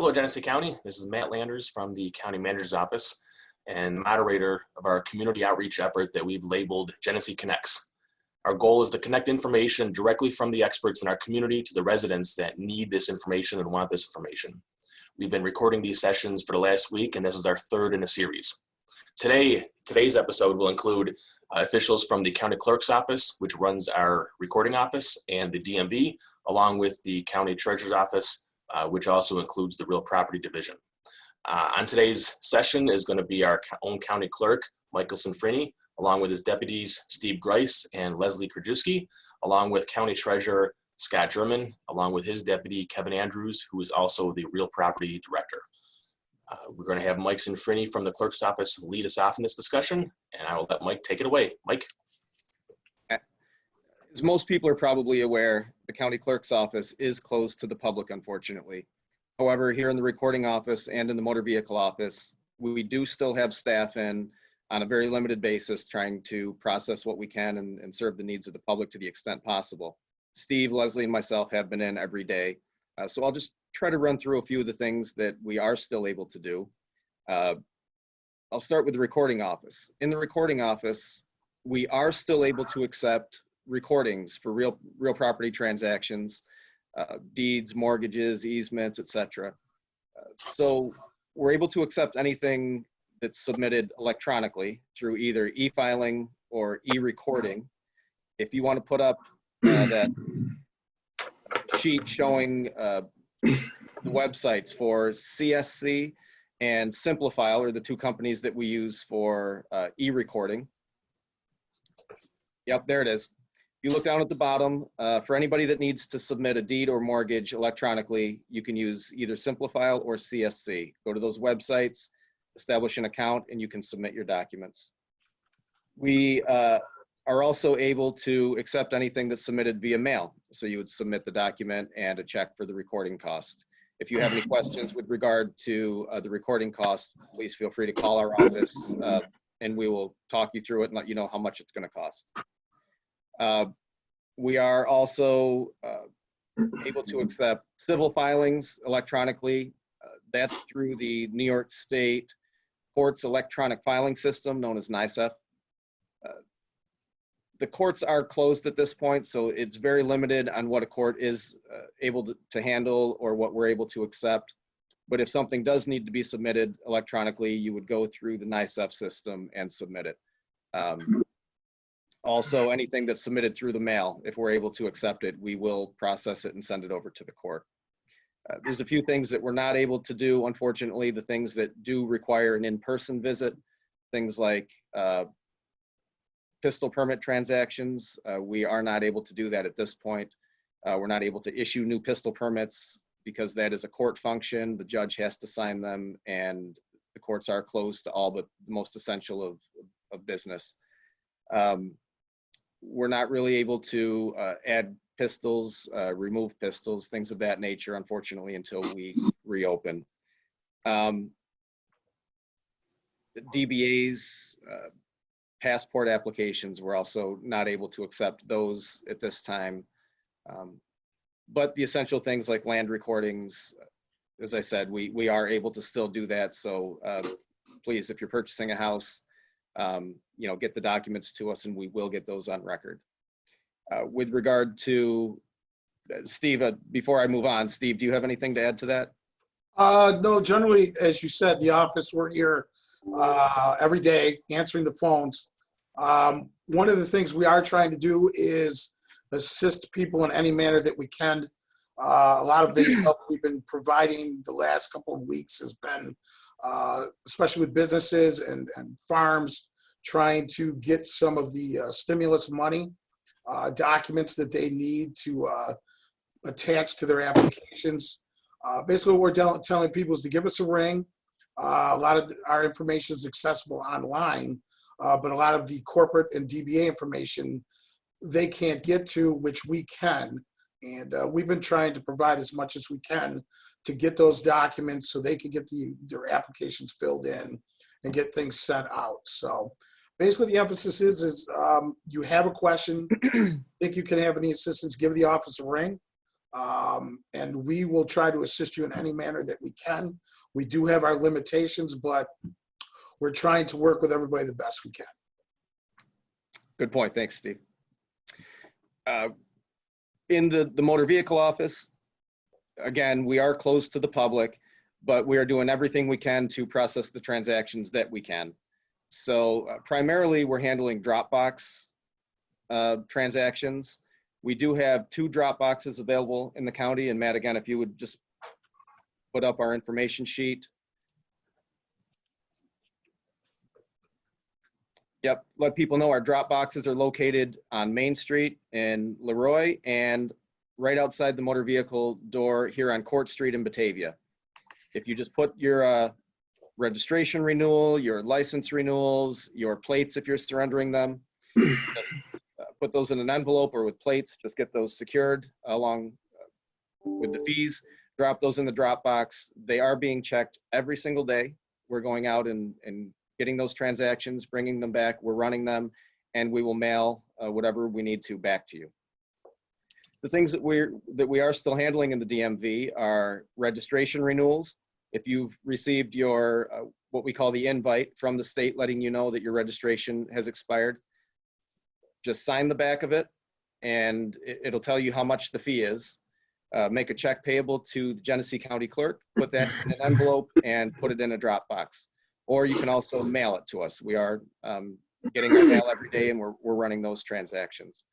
Hello, Genesee County. This is Matt Landers from the County Manager's Office and moderator of our community outreach effort that we've labeled Genesee Connects. Our goal is to connect information directly from the experts in our community to the residents that need this information and want this information. We've been recording these sessions for the last week, and this is our third in a series. Today's episode will include officials from the County Clerk's Office, which runs our recording office, and the DMV, along with the County Treasurer's Office, which also includes the Real Property Division. On today's session is going to be our own County Clerk, Michael Sanfrini, along with his deputies, Steve Grice and Leslie Krajewski, along with County Treasurer Scott German, along with his deputy, Kevin Andrews, who is also the Real Property Director. We're going to have Mike Sanfrini from the Clerk's Office lead us off in this discussion, and I will let Mike take it away. Mike. As most people are probably aware, the County Clerk's Office is closed to the public, unfortunately. However, here in the recording office and in the motor vehicle office, we do still have staff in on a very limited basis trying to process what we can and serve the needs of the public to the extent possible. Steve, Leslie, and myself have been in every day. So I'll just try to run through a few of the things that we are still able to do. I'll start with the recording office. In the recording office, we are still able to accept recordings for real property transactions, deeds, mortgages, easements, etc. So we're able to accept anything that's submitted electronically through either e-filing or e-recording. If you want to put up that sheet showing the websites for CSC and Simplifile are the two companies that we use for e-recording. Yep, there it is. You look down at the bottom, for anybody that needs to submit a deed or mortgage electronically, you can use either Simplifile or CSC. Go to those websites, establish an account, and you can submit your documents. We are also able to accept anything that's submitted via mail. So you would submit the document and a check for the recording cost. If you have any questions with regard to the recording cost, please feel free to call our office and we will talk you through it and let you know how much it's going to cost. We are also able to accept civil filings electronically. That's through the New York State Courts Electronic Filing System, known as NYSEF. The courts are closed at this point, so it's very limited on what a court is able to handle or what we're able to accept. But if something does need to be submitted electronically, you would go through the NYSEF system and submit it. Also, anything that's submitted through the mail, if we're able to accept it, we will process it and send it over to the court. There's a few things that we're not able to do, unfortunately, the things that do require an in-person visit, things like pistol permit transactions. We are not able to do that at this point. We're not able to issue new pistol permits because that is a court function. The judge has to sign them, and the courts are closed to all but the most essential of business. We're not really able to add pistols, remove pistols, things of that nature, unfortunately, until we reopen. DBAs, passport applications, we're also not able to accept those at this time. But the essential things like land recordings, as I said, we are able to still do that. So please, if you're purchasing a house, get the documents to us and we will get those on record. With regard to Steve, before I move on, Steve, do you have anything to add to that? No, generally, as you said, the office, we're here every day answering the phones. One of the things we are trying to do is assist people in any manner that we can. A lot of the help we've been providing the last couple of weeks has been, especially with businesses and farms, trying to get some of the stimulus money, documents that they need to attach to their applications. Basically, what we're telling people is to give us a ring. A lot of our information is accessible online, but a lot of the corporate and DBA information they can't get to, which we can. And we've been trying to provide as much as we can to get those documents so they can get their applications filled in and get things sent out. So basically the emphasis is you have a question, think you can have any assistance, give the office a ring. And we will try to assist you in any manner that we can. We do have our limitations, but we're trying to work with everybody the best we can. Good point. Thanks, Steve. In the motor vehicle office, again, we are closed to the public, but we are doing everything we can to process the transactions that we can. So primarily, we're handling Dropbox transactions. We do have 2 drop boxes available in the county. And Matt, again, if you would just put up our information sheet. Yep, let people know our drop boxes are located on Main Street in Leroy and right outside the motor vehicle door here on Court Street in Batavia. If you just put your registration renewal, your license renewals, your plates if you're surrendering them, just put those in an envelope or with plates, just get those secured along with the fees, drop those in the drop box. They are being checked every single day. We're going out and getting those transactions, bringing them back, we're running them, and we will mail whatever we need to back to you. The things that we are still handling in the DMV are registration renewals. If you've received your, what we call the invite from the state letting you know that your registration has expired, just sign the back of it and it'll tell you how much the fee is. Make a check payable to the Genesee County Clerk, put that in an envelope and put it in a drop box. Or you can also mail it to us. We are getting our mail every day and we're running those transactions.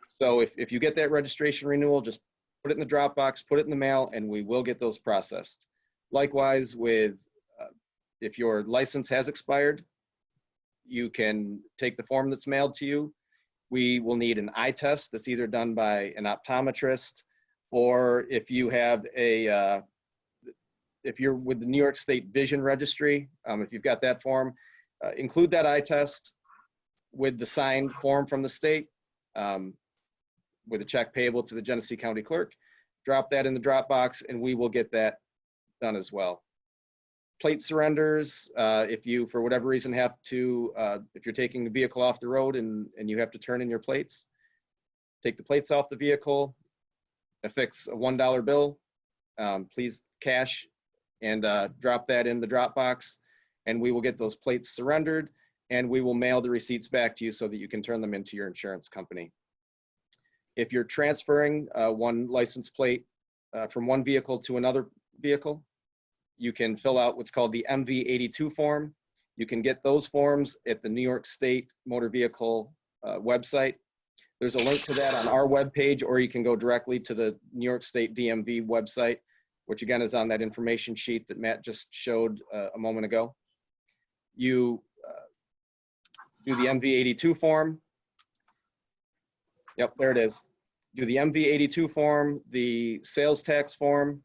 So if you get that registration renewal, just put it in the drop box, put it in the mail, and we will get those processed. Likewise with, if your license has expired, you can take the form that's mailed to you. We will need an eye test that's either done by an optometrist, or if you have a, if you're with the New York State Vision Registry, if you've got that form, include that eye test with the signed form from the state, with a check payable to the Genesee County Clerk. Drop that in the drop box and we will get that done as well. Plate surrenders, if you, for whatever reason, have to, if you're taking the vehicle off the road and you have to turn in your plates, take the plates off the vehicle, affix a $1 bill, please cash, and drop that in the drop box, and we will get those plates surrendered, and we will mail the receipts back to you so that you can turn them into your insurance company. If you're transferring one license plate from one vehicle to another vehicle, you can fill out what's called the MV82 form. You can get those forms at the New York State Motor Vehicle website. There's a link to that on our webpage, or you can go directly to the New York State DMV website, which again is on that information sheet that Matt just showed a moment ago. You do the MV82 form. Yep, there it is. Do the MV82 form, the sales tax form.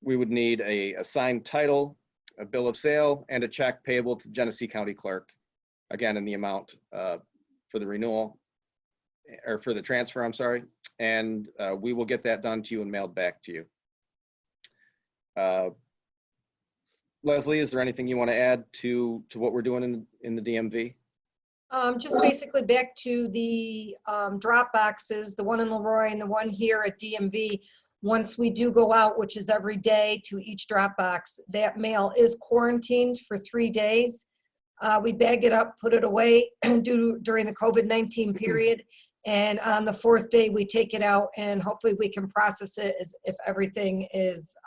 We would need a signed title, a bill of sale, and a check payable to Genesee County Clerk. Again, in the amount for the renewal, or for the transfer, I'm sorry. And we will get that done to you and mailed back to you. Leslie, is there anything you want to add to what we're doing in the DMV? Just basically back to the drop boxes, the one in Leroy and the one here at DMV. Once we do go out, which is every day, to each drop box, that mail is quarantined for 3 days. We bag it up, put it away during the COVID-19 period. And on the 4th day, we take it out and hopefully we can process it as if everything is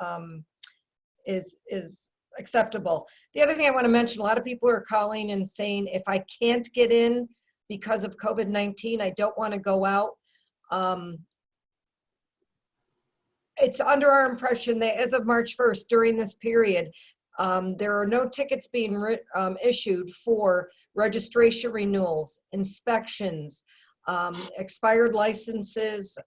acceptable. The other thing I want to mention, a lot of people are calling and saying, if I can't get in because of COVID-19, I don't want to go out. It's under our impression that as of March 1st, during this period, there are no tickets being issued for registration renewals, inspections, expired licenses.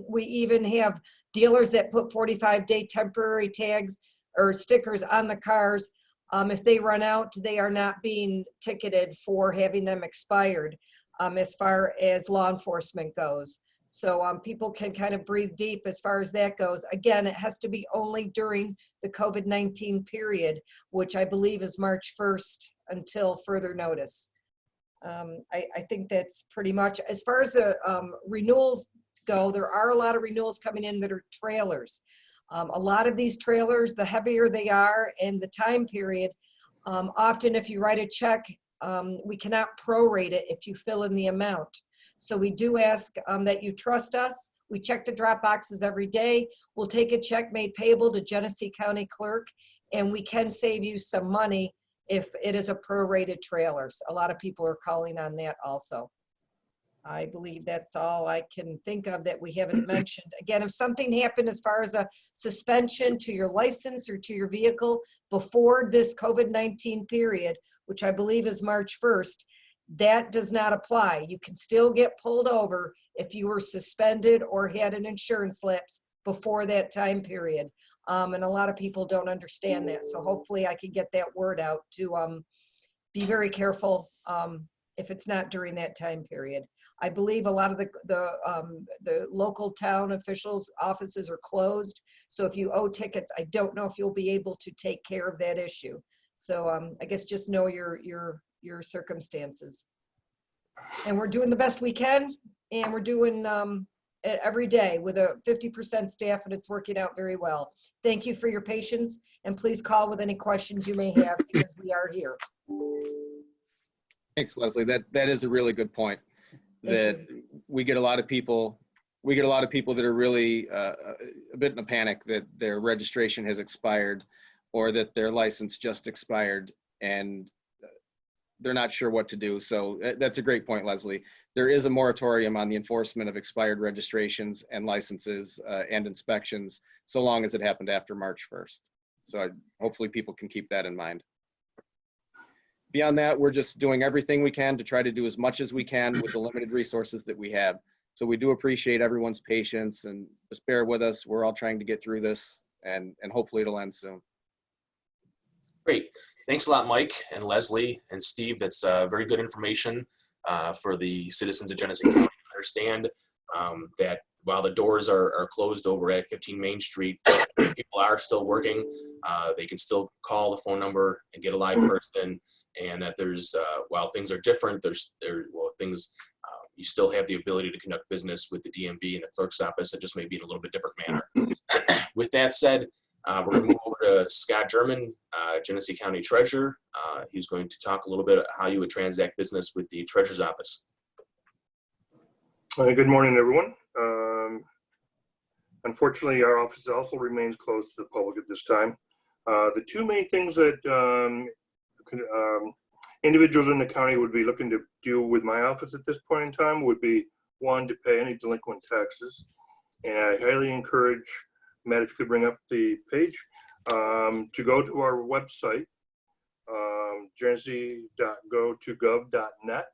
We even have dealers that put 45-day temporary tags or stickers on the cars. If they run out, they are not being ticketed for having them expired as far as law enforcement goes. So people can kind of breathe deep as far as that goes. Again, it has to be only during the COVID-19 period, which I believe is March 1st until further notice. I think that's pretty much, as far as the renewals go, there are a lot of renewals coming in that are trailers. A lot of these trailers, the heavier they are and the time period, often if you write a check, we cannot prorate it if you fill in the amount. So we do ask that you trust us. We check the drop boxes every day. We'll take a check made payable to Genesee County Clerk, and we can save you some money if it is a prorated trailers. A lot of people are calling on that also. I believe that's all I can think of that we haven't mentioned. Again, if something happened as far as a suspension to your license or to your vehicle before this COVID-19 period, which I believe is March 1st, that does not apply. You can still get pulled over if you were suspended or had an insurance lapse before that time period. And a lot of people don't understand that. So hopefully I can get that word out to be very careful if it's not during that time period. I believe a lot of the local town officials' offices are closed. So if you owe tickets, I don't know if you'll be able to take care of that issue. So I guess just know your circumstances. And we're doing the best we can, and we're doing it every day with a 50% staff, and it's working out very well. Thank you for your patience, and please call with any questions you may have because we are here. Thanks, Leslie. That is a really good point. That we get a lot of people that are really a bit in a panic that their registration has expired or that their license just expired and they're not sure what to do. So that's a great point, Leslie. There is a moratorium on the enforcement of expired registrations and licenses and inspections so long as it happened after March 1st. So hopefully people can keep that in mind. Beyond that, we're just doing everything we can to try to do as much as we can with the limited resources that we have. So we do appreciate everyone's patience and just bear with us. We're all trying to get through this and hopefully it'll end soon. Great. Thanks a lot, Mike and Leslie and Steve. That's very good information for the citizens of Genesee County to understand that while the doors are closed over at 15 Main Street, people are still working. They can still call the phone number and get a live person, and that there's, while things are different, you still have the ability to conduct business with the DMV and the clerk's office. It just may be in a little bit different manner. With that said, we're going to move over to Scott German, Genesee County Treasurer. He's going to talk a little bit about how you would transact business with the Treasurer's Office. Good morning, everyone. Unfortunately, our office also remains closed to the public at this time. The two main things that individuals in the county would be looking to do with my office at this point in time would be, one, to pay any delinquent taxes. And I highly encourage, Matt, if you could bring up the page, to go to our website, genesee.go2gov.net,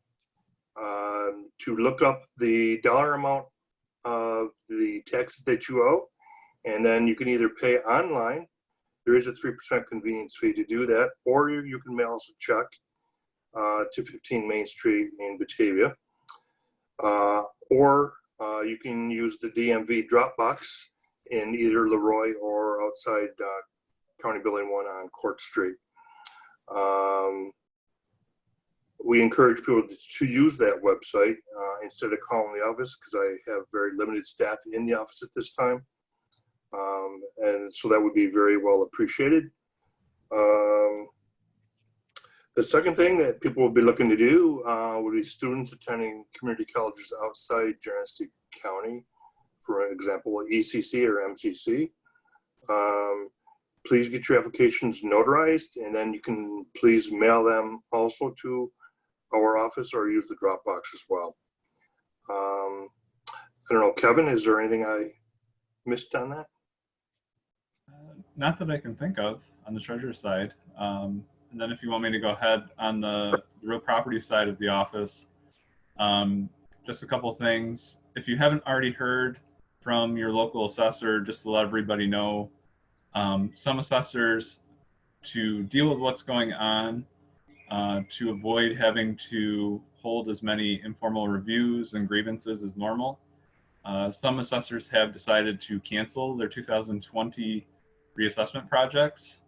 to look up the dollar amount of the taxes that you owe, and then you can either pay online. There is a 3% convenience fee to do that, or you can mail us a check to 15 Main Street in Batavia, or you can use the DMV drop box in either Leroy or outside County Building 1 on Court Street. We encourage people to use that website instead of calling the office, because I have very limited staff in the office at this time. And so that would be very well appreciated. The second thing that people will be looking to do would be students attending community colleges outside Genesee County, for example, ECC or MCC. Please get your applications notarized, and then you can please mail them also to our office or use the Dropbox as well. I don't know, Kevin, is there anything I missed on that? Not that I can think of on the treasurer's side. And then if you want me to go ahead on the real property side of the office, just a couple things. If you haven't already heard from your local assessor, just to let everybody know, some assessors, to deal with what's going on, to avoid having to hold as many informal reviews and grievances as normal, some assessors have decided to cancel their 2020 reassessment projects.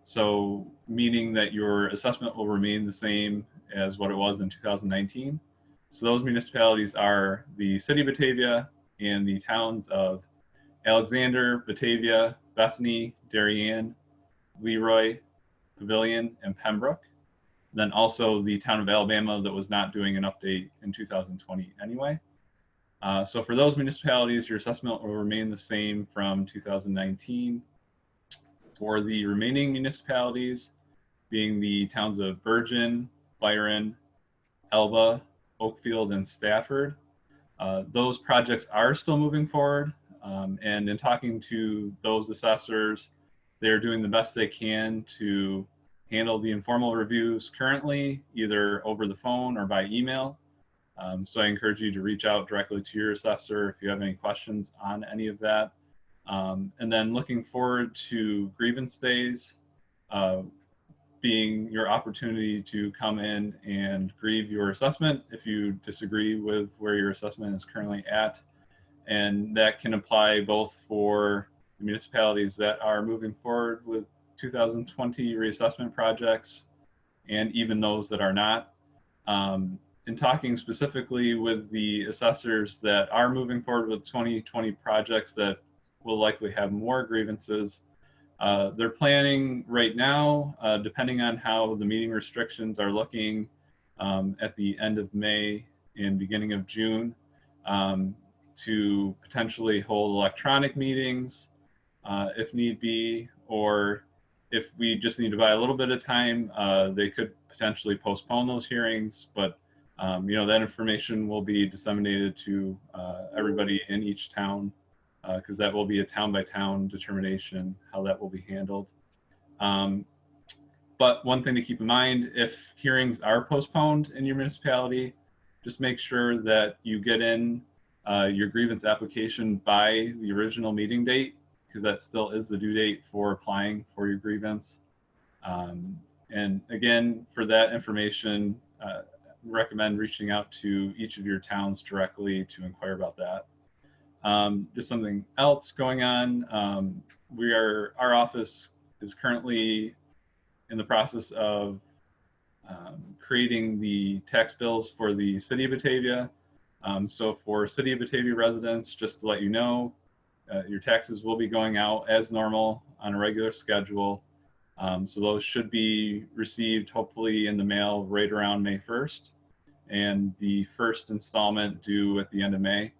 So meaning that your assessment will remain the same as what it was in 2019. So those municipalities are the City of Batavia and the towns of Alexander, Batavia, Bethany, Darien, Leroy, Pavilion, and Pembroke. And then also the town of Alabama that was not doing an update in 2020 anyway. So for those municipalities, your assessment will remain the same from 2019. For the remaining municipalities, being the towns of Bergen, Byron, Elba, Oakfield, and Stafford, those projects are still moving forward. And in talking to those assessors, they're doing the best they can to handle the informal reviews currently, either over the phone or by email. So I encourage you to reach out directly to your assessor if you have any questions on any of that. And then looking forward to grievance days, being your opportunity to come in and grieve your assessment if you disagree with where your assessment is currently at. And that can apply both for the municipalities that are moving forward with 2020 reassessment projects and even those that are not. In talking specifically with the assessors that are moving forward with 2020 projects that will likely have more grievances, they're planning right now, depending on how the meeting restrictions are looking at the end of May and beginning of June, to potentially hold electronic meetings if need be, or if we just need to buy a little bit of time, they could potentially postpone those hearings, but that information will be disseminated to everybody in each town, because that will be a town by town determination how that will be handled. But one thing to keep in mind, if hearings are postponed in your municipality, just make sure that you get in your grievance application by the original meeting date, because that still is the due date for applying for your grievance. And again, for that information, recommend reaching out to each of your towns directly to inquire about that. Just something else going on. Our office is currently in the process of creating the tax bills for the City of Batavia. So for City of Batavia residents, just to let you know, your taxes will be going out as normal on a regular schedule. So those should be received hopefully in the mail right around May 1st, and the first installment due at the end of May.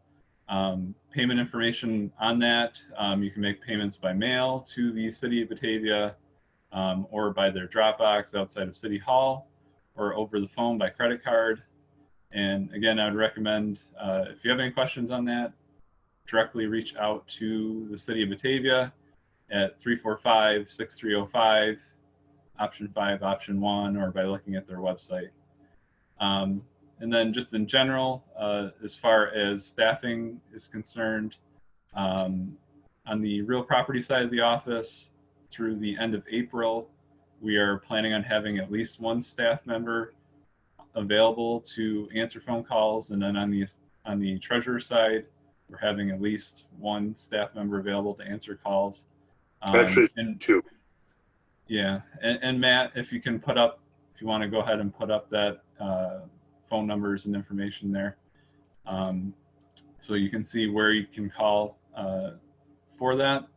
Payment information on that, you can make payments by mail to the City of Batavia, or by their drop box outside of City Hall, or over the phone by credit card. And again, I would recommend, if you have any questions on that, directly reach out to the City of Batavia at 345-6305, option 5, option 1, or by looking at their website. And then just in general, as far as staffing is concerned, on the real property side of the office, through the end of April, we are planning on having at least one staff member available to answer phone calls. And then on the treasurer side, we're having at least one staff member available to answer calls. Actually, two. Yeah, and Matt, if you want to go ahead and put up that phone numbers and information there, so you can see where you can call for that.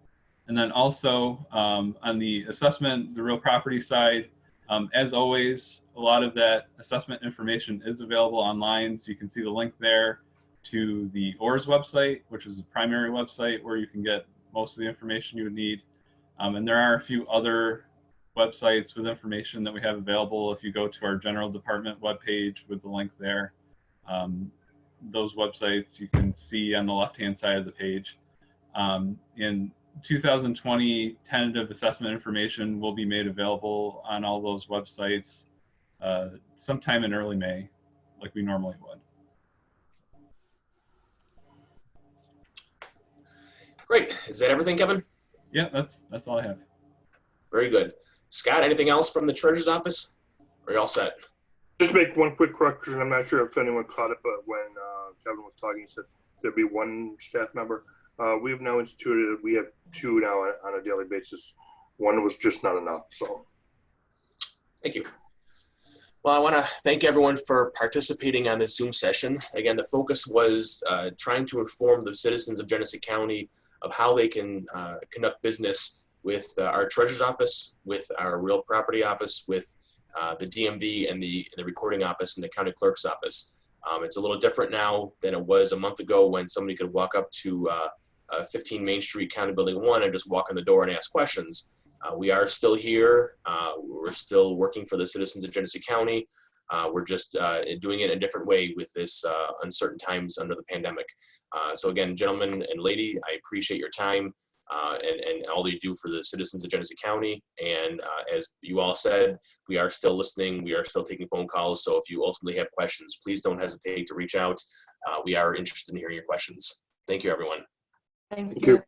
And then also on the assessment, the real property side, as always, a lot of that assessment information is available online. So you can see the link there to the ORS website, which is the primary website where you can get most of the information you would need. And there are a few other websites with information that we have available. If you go to our general department webpage with the link there, those websites you can see on the left-hand side of the page. In 2020, tentative assessment information will be made available on all those websites sometime in early May, like we normally would. Great. Is that everything, Kevin? Yeah, that's all I have. Very good. Scott, anything else from the treasurer's office? Are you all set? Just make one quick correction. I'm not sure if anyone caught it, but when Kevin was talking, he said there'd be one staff member. We have now instituted, we have two now on a daily basis. One was just not enough, so. Thank you. Well, I want to thank everyone for participating on this Zoom session. Again, the focus was trying to inform the citizens of Genesee County of how they can conduct business with our Treasurer's Office, with our Real Property Office, with the DMV and the Recording Office and the County Clerk's Office. It's a little different now than it was a month ago when somebody could walk up to 15 Main Street, County Building 1 and just walk in the door and ask questions. We are still here. We're still working for the citizens of Genesee County. We're just doing it in a different way with this uncertain times under the pandemic. So again, gentlemen and lady, I appreciate your time and all that you do for the citizens of Genesee County. And as you all said, we are still listening. We are still taking phone calls. So if you ultimately have questions, please don't hesitate to reach out. We are interested in hearing your questions. Thank you, everyone. Thank Thank you. you.